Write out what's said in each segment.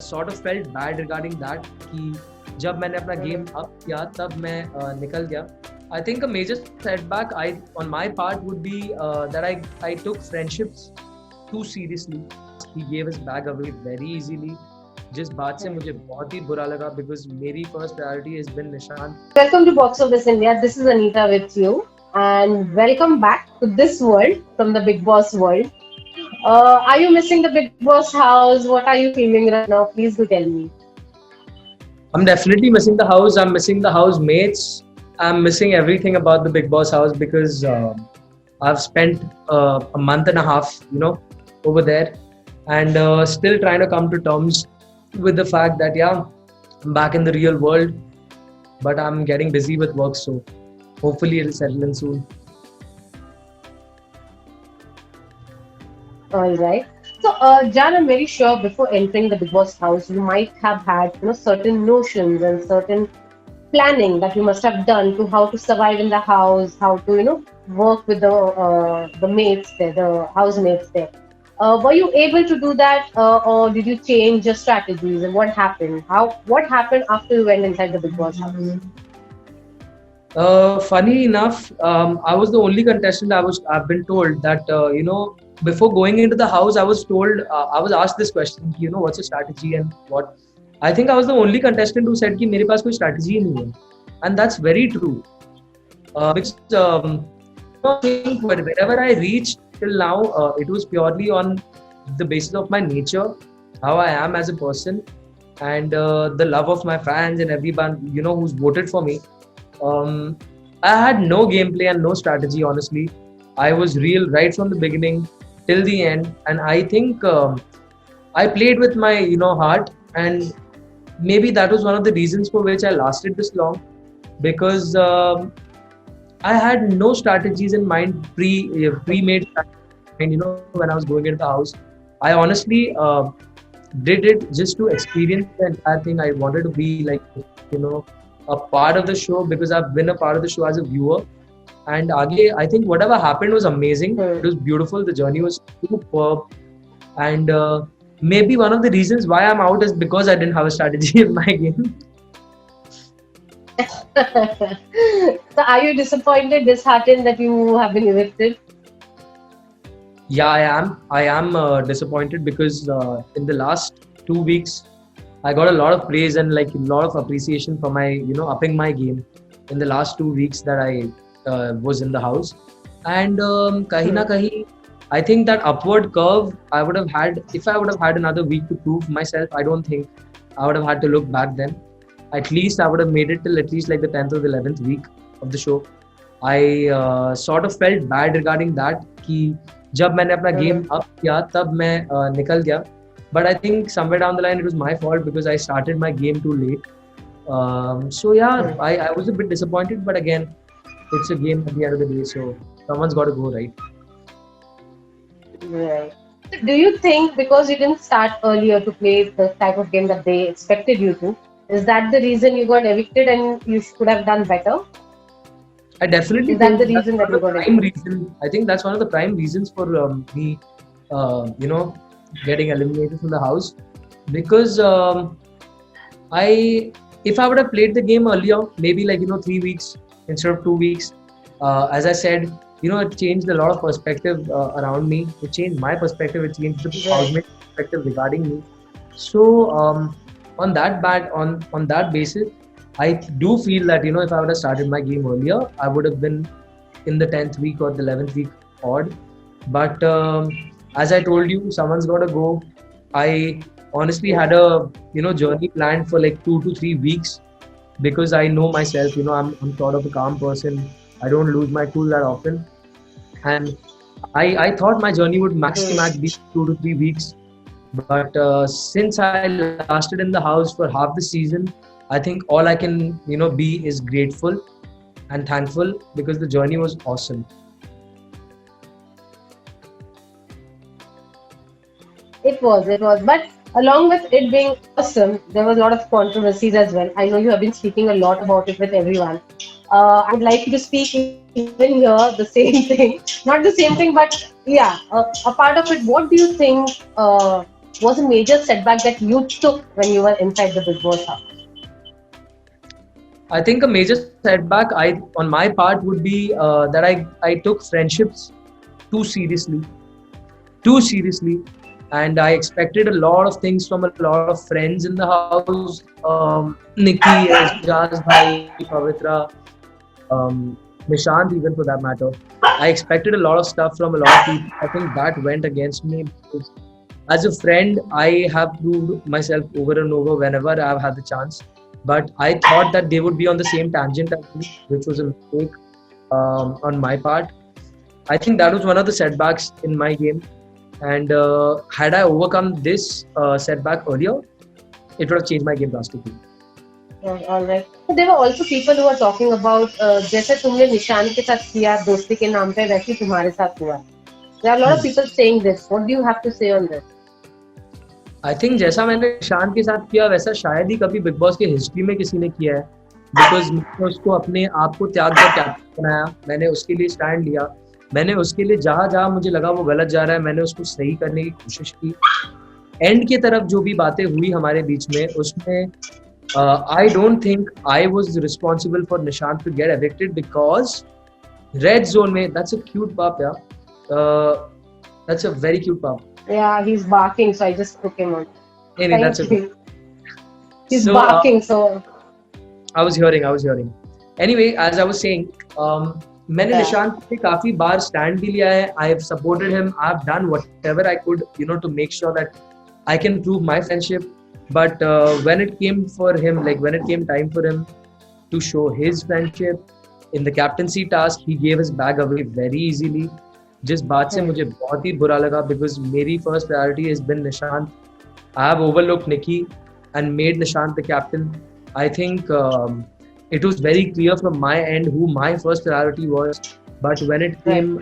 sort of felt bad regarding that कि जब मैंने अपना game up किया तब मैं निकल गया. I think a major setback on my part would be that I took friendships too seriously. He gave his bag away very easily. जिस बात से मुझे बहुत ही बुरा लगा because मेरी first priority has been Nishant. Welcome to Box Office India. This is Anita with you, and welcome back to this world from the Bigg Boss world. Are you missing the Bigg Boss house? What are you feeling right now? Please do tell me. I'm definitely missing the house. I'm missing the housemates. I'm missing everything about the Bigg Boss house because I've spent a month and a half, over there, and still trying to come to terms with the fact that I'm back in the real world, but I'm getting busy with work, so hopefully it'll settle in soon. All right. So, Jan, I'm very sure before entering the Bigg Boss house, you might have had certain notions and certain planning that you must have done to how to survive in the house, how to work with the mates there, the housemates there. Were you able to do that, or did you change your strategies? And what happened? What happened after you went inside the Bigg Boss house? Funny enough, I was the only contestant. I've been told that before going into the house, I was told I was asked this question. What's your strategy and what? I think I was the only contestant who said कि मेरे पास कोई strategy ही नहीं है, and that's very true. Because I think wherever I reached till now, it was purely on the basis of my nature, how I am as a person, and the love of my fans and everyone who's voted for me. I had no gameplay and no strategy, honestly. I was real right from the beginning till the end, and I think I played with my heart, and maybe that was one of the reasons for which I lasted this long, because I had no strategies in mind, pre-made strategies, when I was going into the house. I honestly did it just to experience the entire thing. I wanted to be like, a part of the show because I've been a part of the show as a viewer. And Aage, I think whatever happened was amazing. It was beautiful. The journey was superb. And maybe one of the reasons why I'm out is because I didn't have a strategy in my game. So, are you disappointed, disheartened that you have been evicted? Yeah, I am. I am disappointed because in the last 2 weeks, I got a lot of praise and like a lot of appreciation for my, upping my game in the last 2 weeks that I was in the house. And kahin na kahin, I think that upward curve I would have had, if I would have had another week to prove myself, I don't think I would have had to look back then. At least I would have made it till at least like the 10th or the 11th week of the show. I sort of felt bad regarding that कि जब मैंने अपना game up किया तब मैं निकल गया. But I think somewhere down the line it was my fault because I started my game too late. So yeah, I was a bit disappointed, but again, it's a game at the end of the day, so someone's got to go, right? Right. So do you think because you didn't start earlier to play the type of game that they expected you to, is that the reason you got evicted and you could have done better? I definitely Is that think the that's reason one that you of the got prime evicted? reason. I think that's one of the prime reasons for me, getting eliminated from the house because if I would have played the game earlier, maybe like 3 weeks instead of 2 weeks, as I said, it changed a lot of perspective around me. It changed my perspective. It changed the housemate perspective regarding me. So on that basis, I do feel that if I would have started my game earlier, I would have been in the 10th week or the 11th week odd. But as I told you, someone's got to go. I honestly had a journey planned for like 2 to 3 weeks because I know myself. I'm sort of a calm person. I don't lose my cool that often, and I thought my journey would max to max be 2 to 3 weeks. But since I lasted in the house for half the season, I think all I can be is grateful and thankful because the journey was awesome. It was. But along with it being awesome, there was a lot of controversies as well. I know you have been speaking a lot about it with everyone. I would like you to speak even here the same thing. Not the same thing, but yeah, a part of it. What do you think was a major setback that you took when you were inside the Bigg Boss house? I think a major setback on my part would be that I took friendships too seriously, too seriously, and I expected a lot of things from a lot of friends in the house. Nikki, Jaz Bhai, Pavitra, um, Nishant, even for that matter. I expected a lot of stuff from a lot of people. I think that went against me because as a friend, I have proved myself over and over whenever I've had the chance. But I thought that they would be on the same tangent as me, which was a mistake on my part. I think that was one of the setbacks in my game. And had I overcome this setback earlier, it would have changed my game drastically. All right. So there were also people who were talking about जैसे तुमने निशान के साथ किया दोस्ती के नाम पे वैसे ही तुम्हारे साथ हुआ. There are a lot of Hmm. people saying this. What do you have to say on this? I think जैसा मैंने निशांत के साथ किया वैसा शायद ही कभी बिग बॉस की हिस्ट्री में किसी ने किया है बिकॉज मैंने उसको अपने आप को त्याग कर कैप्टन बनाया. मैंने उसके लिए स्टैंड लिया. मैंने उसके लिए जहाँ जहाँ मुझे लगा वो गलत जा रहा है मैंने उसको सही करने की कोशिश की. एंड की तरफ जो भी बातें हुई हमारे बीच में उसमें I don't think I was responsible for Nishant to get evicted because red zone में दैट्स अ क्यूट पाप यार. That's a very cute pup. Yeah, he's barking, so I just took him on. नहीं नहीं that's Thank okay. you. He's So barking, so I was hearing. Anyway, as I was saying, मैंने yeah. Nishant पे काफी बार stand भी लिया है. I have supported him. I have done whatever I could, to make sure that I can prove my friendship. But when it came for him, like when it came time for him to show his friendship in the captaincy task, he gave his bag away very easily. जिस बात से मुझे बहुत ही बुरा लगा because मेरी first priority has been Nishant. I have overlooked Nikki and made Nishant the captain. I think it was very clear from my end who my first priority was. But when it came,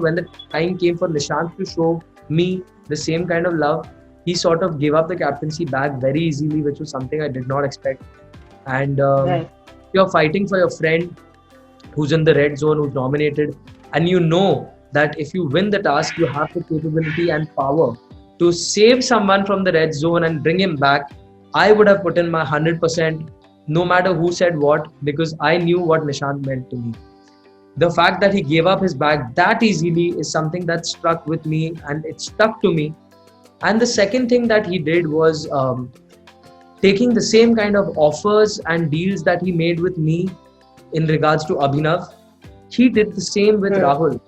when the time came for Nishant to show me the same kind of love, he sort of gave up the captaincy back very easily, which was something I did not expect. And you're fighting for your friend who's in the red zone, who's nominated, and you know that if you win the task, you have the capability and power to save someone from the red zone and bring him back. I would have put in my 100% no matter who said what because I knew what Nishant meant to me. The fact that he gave up his bag that easily is something that struck with me and it stuck to me. And the second thing that he did was taking the same kind of offers and deals that he made with me in regards to Abhinav. He did the same with Rahul.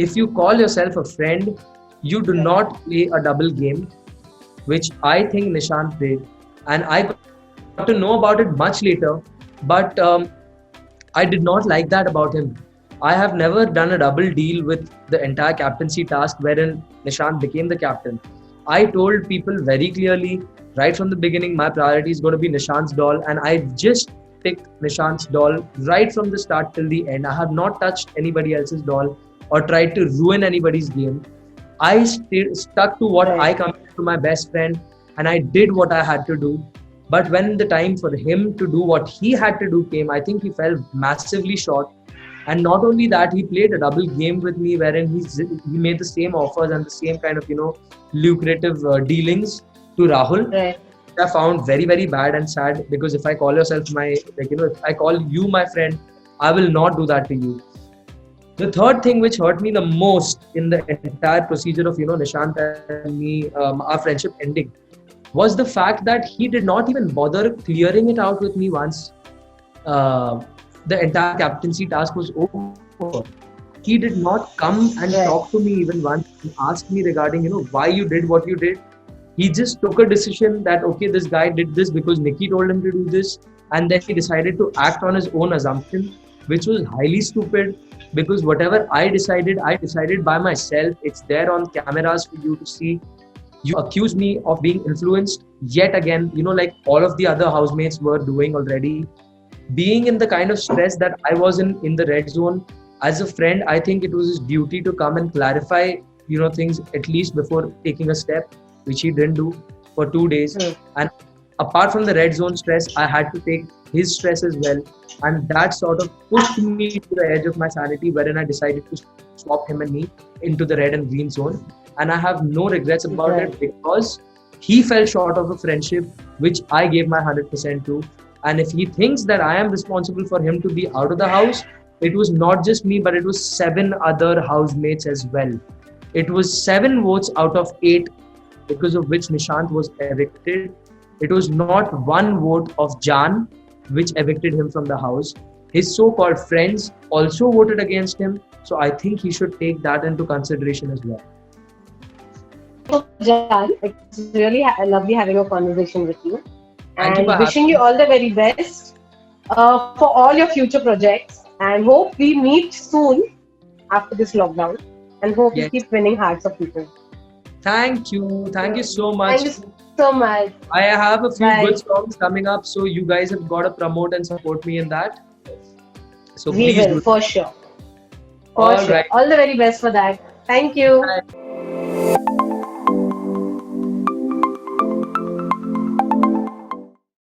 If you call yourself a friend, you do not play a double game, which I think Nishant did. And I got to know about it much later, but I did not like that about him. I have never done a double deal with the entire captaincy task wherein Nishant became the captain. I told people very clearly, right from the beginning, my priority is going to be Nishant's doll, and I just picked Nishant's doll right from the start till the end. I have not touched anybody else's doll or tried to ruin anybody's game. I stuck to what I committed to my best friend and I did what I had to do. But when the time for him to do what he had to do came, I think he fell massively short. And not only that, he played a double game with me wherein he made the same offers and the same kind of, lucrative dealings to Rahul. I found very, very bad and sad because if I call yourself if I call you my friend, I will not do that to you. The third thing which hurt me the most in the entire procedure of Nishant and me, our friendship ending, was the fact that he did not even bother clearing it out with me once the entire captaincy task was over. He did not come and talk to me even once and ask me regarding why you did what you did. He just took a decision that okay, this guy did this because Nikki told him to do this, and then he decided to act on his own assumption, which was highly stupid. Because whatever I decided by myself. It's there on cameras for you to see. You accuse me of being influenced yet again, like all of the other housemates were doing already. Being in the kind of stress that I was in the red zone, as a friend, I think it was his duty to come and clarify, things at least before taking a step, which he didn't do for 2 days. And apart from the red zone stress, I had to take his stress as well. And that sort of pushed me to the edge of my sanity wherein I decided to swap him and me into the red and green zone. and I have no regrets about Right. it, because he fell short of a friendship which I gave my 100% to. And if he thinks that I am responsible for him to be out of the house, it was not just me, but it was 7 other housemates as well. It was 7 votes out of 8, because of which Nishant was evicted. It was not one vote of Jaan which evicted him from the house. His so-called friends also voted against him. So I think he should take that into consideration as well. Jan, it's really lovely having a conversation with you, Thank you and for having wishing you me. all the very best for all your future projects. And hope we meet soon after this lockdown. And hope you Yes. keep winning hearts of people. Thank you. Thank you so Thank much. you so much. I have a few Bye. good songs coming up, so you guys have got to promote and support me in that. So We please will, do. for sure. For All sure. right. All the very best for that. Thank you. Bye.